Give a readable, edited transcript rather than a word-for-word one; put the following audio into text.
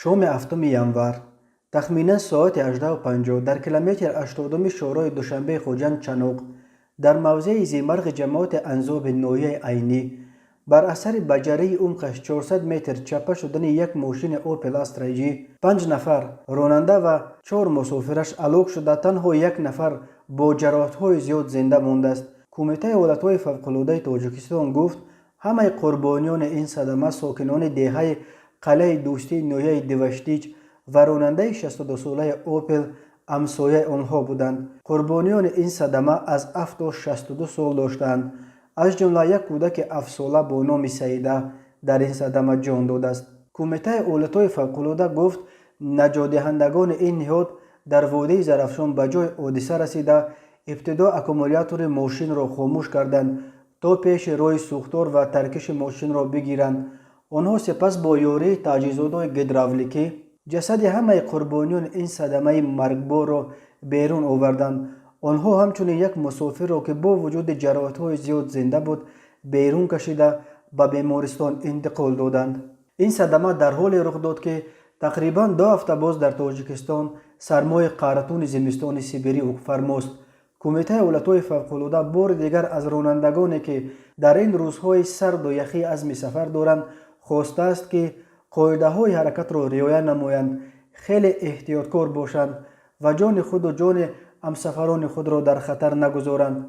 شام هفتم ینور تخمینا ساعت 18:50 در کیلومتر 80 شورای دوشنبه خوجند چنوق در موضع زیمرغ جماعت انزوب نویه عینی بر اثر بجری عمقش 400 متر چپه شدن یک ماشین اوپل استرایجی 5 نفر راننده و 4 مسافرش هلاک شده، تنها یک نفر با جراحت‌های زیاد زنده مانده است. کمیته حالت‌های فوق‌العاده تاجیکستان گفت همه قربانیان این صدمه ساکنان دهه قلعه دوستی نویه دوشتیج و راننده 62 ساله اوپل همسایه آنها بودند. قربانیان این صدمه از 7 تا 62 سال داشتند، از جمله یک کودک 7 ساله با نام سعیده در این صدمه جان داده است. کمیته حالت‌های فوق‌العاده گفت نجات دهندگان این نهاد در وادی زرافشان به جای حادثه رسیده ابتدا اکومولاتور ماشین را خاموش کردند تا پیش روی سوختار و ترکش ماشین را بگیرند. آنها سپس با یاری تجهیزات گیدراولیکی جسد همه قربانیان این صدمه مرگبار را بیرون آوردند. آنها همچنین یک مسافر را که با وجود جراحت‌های زیاد زنده بود بیرون کشیده به بیمارستان انتقال دادند. این صدمه در حال رخ داد که تقریباً 2 هفته باز در تاجیکستان سرمای قارتون زمستان سیبری حکم فرماست. کمیته حالت‌های فوق‌العاده بار دیگر از رانندگانی که در این روزهای سرد و یخی عزم سفر دارند خواسته است که قاعده‌های حرکت را رعایت نمایند، خیلی احتیاطکار باشند و جان خود و جان همسفران خود را در خطر نگذارند.